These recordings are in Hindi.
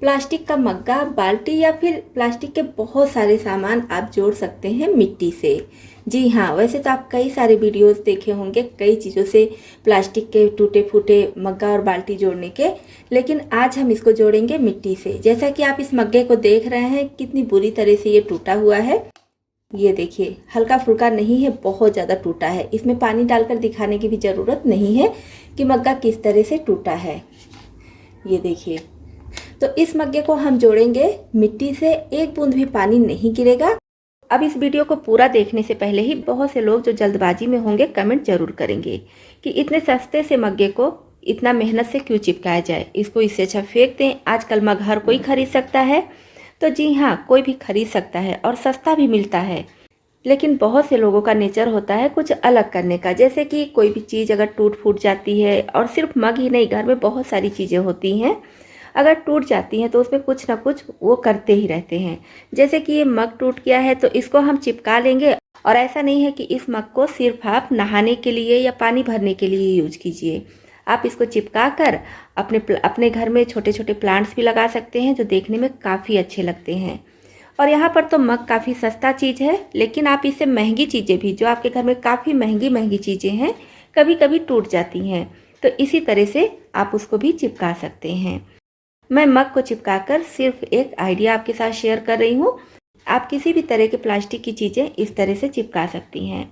प्लास्टिक का मग्गा, बाल्टी या फिर प्लास्टिक के बहुत सारे सामान आप जोड़ सकते हैं मिट्टी से। जी हाँ, वैसे तो आप कई सारे वीडियोस देखे होंगे कई चीज़ों से प्लास्टिक के टूटे फूटे मग्गा और बाल्टी जोड़ने के, लेकिन आज हम इसको जोड़ेंगे मिट्टी से। जैसा कि आप इस मग्गे को देख रहे हैं कितनी बुरी तरह से ये टूटा हुआ है। ये देखिए, हल्का फुल्का नहीं है, बहुत ज़्यादा टूटा है। इसमें पानी डालकर दिखाने की भी ज़रूरत नहीं है कि मग्गा किस तरह से टूटा है। ये देखिए, तो इस मग्गे को हम जोड़ेंगे मिट्टी से, एक बूंद भी पानी नहीं गिरेगा। अब इस वीडियो को पूरा देखने से पहले ही बहुत से लोग जो जल्दबाजी में होंगे कमेंट जरूर करेंगे कि इतने सस्ते से मग्गे को इतना मेहनत से क्यों चिपकाया जाए, इसको इससे अच्छा फेंक दें। आजकल मग हर कोई खरीद सकता है। तो जी हाँ, कोई भी खरीद सकता है और सस्ता भी मिलता है। लेकिन बहुत से लोगों का नेचर होता है कुछ अलग करने का, जैसे कि कोई भी चीज़ अगर टूट फूट जाती है, और सिर्फ मग ही नहीं, घर में बहुत सारी चीज़ें होती हैं, अगर टूट जाती हैं तो उसमें कुछ ना कुछ वो करते ही रहते हैं। जैसे कि ये मग टूट गया है तो इसको हम चिपका लेंगे। और ऐसा नहीं है कि इस मग को सिर्फ आप नहाने के लिए या पानी भरने के लिए यूज कीजिए। आप इसको चिपका कर अपने घर में छोटे छोटे प्लांट्स भी लगा सकते हैं जो देखने में काफ़ी अच्छे लगते हैं। और यहाँ पर तो मग काफ़ी सस्ता चीज़ है, लेकिन आप इससे महंगी चीज़ें भी, जो आपके घर में काफ़ी महंगी महंगी चीज़ें हैं, कभी कभी टूट जाती हैं। तो इसी तरह से आप उसको भी चिपका सकते हैं। मैं मग को चिपकाकर सिर्फ एक आइडिया आपके साथ शेयर कर रही हूँ। आप किसी भी तरह के प्लास्टिक की चीज़ें इस तरह से चिपका सकती हैं।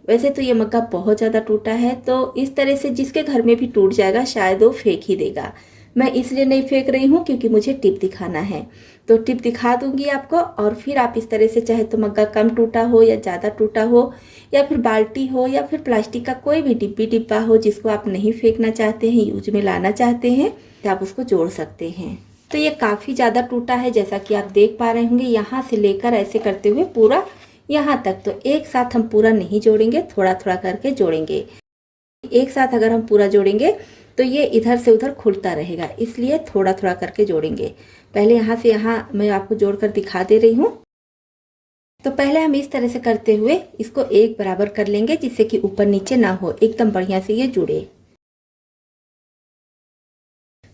वैसे तो ये मग्गा बहुत ज़्यादा टूटा है, तो इस तरह से जिसके घर में भी टूट जाएगा शायद वो फेंक ही देगा। मैं इसलिए नहीं फेंक रही हूँ क्योंकि मुझे टिप दिखाना है, तो टिप दिखा दूंगी आपको। और फिर आप इस तरह से, चाहे तो मग्गा कम टूटा हो या ज़्यादा टूटा हो, या फिर बाल्टी हो, या फिर प्लास्टिक का कोई भी डिब्बा हो जिसको आप नहीं फेंकना चाहते हैं, यूज में लाना चाहते हैं, तो आप उसको जोड़ सकते हैं। तो ये काफ़ी ज़्यादा टूटा है, जैसा कि आप देख पा रहे होंगे, यहाँ से लेकर ऐसे करते हुए पूरा यहाँ तक। तो एक साथ हम पूरा नहीं जोड़ेंगे, थोड़ा थोड़ा करके जोड़ेंगे। एक साथ अगर हम पूरा जोड़ेंगे तो ये इधर से उधर खुलता रहेगा, इसलिए थोड़ा थोड़ा करके जोड़ेंगे। पहले यहाँ से यहाँ मैं आपको जोड़कर दिखा दे रही हूँ। तो पहले हम इस तरह से करते हुए इसको एक बराबर कर लेंगे, जिससे कि ऊपर नीचे ना हो, एकदम बढ़िया से ये जुड़े।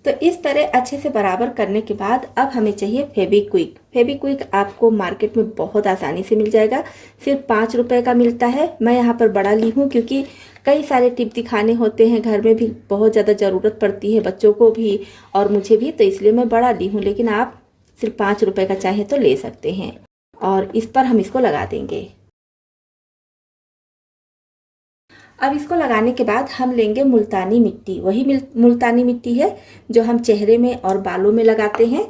तो इस तरह अच्छे से बराबर करने के बाद अब हमें चाहिए फेविक्विक। फेविक्विक आपको मार्केट में बहुत आसानी से मिल जाएगा, सिर्फ 5 रुपए का मिलता है। मैं यहाँ पर बड़ा ली हूँ क्योंकि कई सारे टिप दिखाने होते हैं, घर में भी बहुत ज़्यादा ज़रूरत पड़ती है, बच्चों को भी और मुझे भी, तो इसलिए मैं बड़ा ली हूँ। लेकिन आप सिर्फ 5 रुपए का चाहे तो ले सकते हैं। और इस पर हम इसको लगा देंगे। अब इसको लगाने के बाद हम लेंगे मुल्तानी मिट्टी। वही मुल्तानी मिट्टी है जो हम चेहरे में और बालों में लगाते हैं।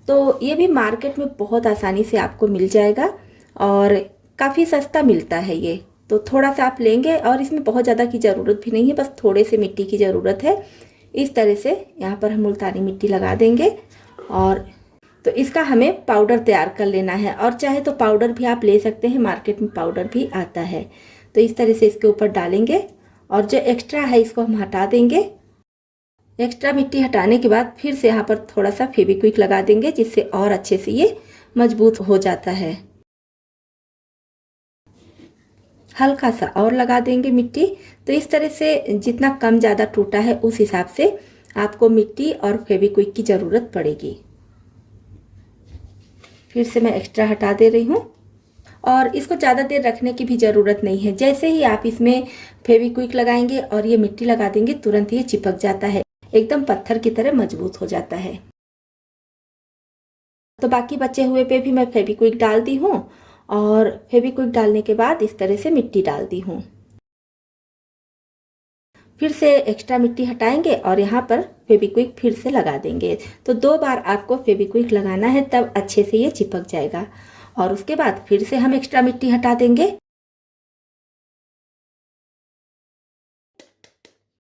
तो ये भी मार्केट में बहुत आसानी से आपको मिल जाएगा और काफ़ी सस्ता मिलता है ये। तो थोड़ा सा आप लेंगे, और इसमें बहुत ज़्यादा की ज़रूरत भी नहीं है, बस थोड़े से मिट्टी की ज़रूरत है। इस तरह से यहाँ पर हम मुल्तानी मिट्टी लगा देंगे। और तो इसका हमें पाउडर तैयार कर लेना है, और चाहे तो पाउडर भी आप ले सकते हैं, मार्केट में पाउडर भी आता है। तो इस तरह से इसके ऊपर डालेंगे, और जो एक्स्ट्रा है इसको हम हटा देंगे। एक्स्ट्रा मिट्टी हटाने के बाद फिर से यहाँ पर थोड़ा सा फेविक्विक लगा देंगे, जिससे और अच्छे से ये मजबूत हो जाता है। हल्का सा और लगा देंगे मिट्टी। तो इस तरह से जितना कम ज़्यादा टूटा है उस हिसाब से आपको मिट्टी और फेविक्विक की ज़रूरत पड़ेगी। फिर से मैं एक्स्ट्रा हटा दे रही हूँ। और इसको ज़्यादा देर रखने की भी ज़रूरत नहीं है। जैसे ही आप इसमें फेविक्विक लगाएंगे और ये मिट्टी लगा देंगे, तुरंत ये चिपक जाता है, एकदम पत्थर की तरह मजबूत हो जाता है। तो बाकी बचे हुए पे भी मैं फेविक्विक डाल दी हूँ, और फेविक्विक डालने के बाद इस तरह से मिट्टी डाल दी हूँ। फिर से एक्स्ट्रा मिट्टी हटाएंगे और यहाँ पर फेविक्विक फिर से लगा देंगे। तो 2 बार आपको फेविक्विक लगाना है, तब अच्छे से ये चिपक जाएगा। और उसके बाद फिर से हम एक्स्ट्रा मिट्टी हटा देंगे।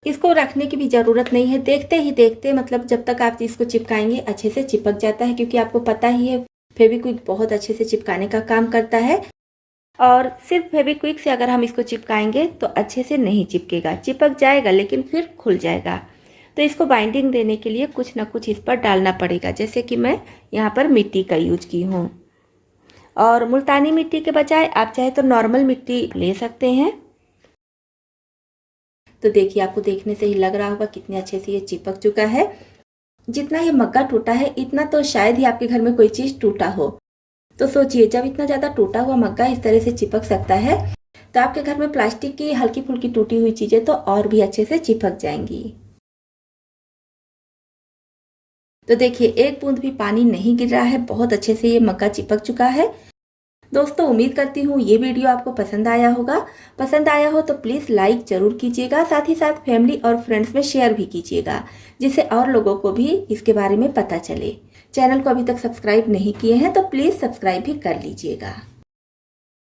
इसको रखने की भी ज़रूरत नहीं है, देखते ही देखते, मतलब जब तक आप इसको चिपकाएंगे अच्छे से चिपक जाता है, क्योंकि आपको पता ही है फेविक्विक बहुत अच्छे से चिपकाने का काम करता है। और सिर्फ फेविक्विक से अगर हम इसको चिपकाएंगे तो अच्छे से नहीं चिपकेगा, चिपक जाएगा लेकिन फिर खुल जाएगा। तो इसको बाइंडिंग देने के लिए कुछ ना कुछ इस पर डालना पड़ेगा, जैसे कि मैं यहाँ पर मिट्टी का यूज की हूँ। और मुल्तानी मिट्टी के बजाय आप चाहे तो नॉर्मल मिट्टी ले सकते हैं। तो देखिए, आपको देखने से ही लग रहा होगा कितने अच्छे से ये चिपक चुका है। जितना ये मग्गा टूटा है इतना तो शायद ही आपके घर में कोई चीज़ टूटा हो। तो सोचिए, जब इतना ज़्यादा टूटा हुआ मग्गा इस तरह से चिपक सकता है तो आपके घर में प्लास्टिक की हल्की फुल्की टूटी हुई चीज़ें तो और भी अच्छे से चिपक जाएंगी। तो देखिए, एक बूंद भी पानी नहीं गिर रहा है, बहुत अच्छे से ये मग्गा चिपक चुका है। दोस्तों, उम्मीद करती हूँ ये वीडियो आपको पसंद आया होगा। पसंद आया हो तो प्लीज़ लाइक ज़रूर कीजिएगा, साथ ही साथ फैमिली और फ्रेंड्स में शेयर भी कीजिएगा, जिससे और लोगों को भी इसके बारे में पता चले। चैनल को अभी तक सब्सक्राइब नहीं किए हैं तो प्लीज़ सब्सक्राइब भी कर लीजिएगा।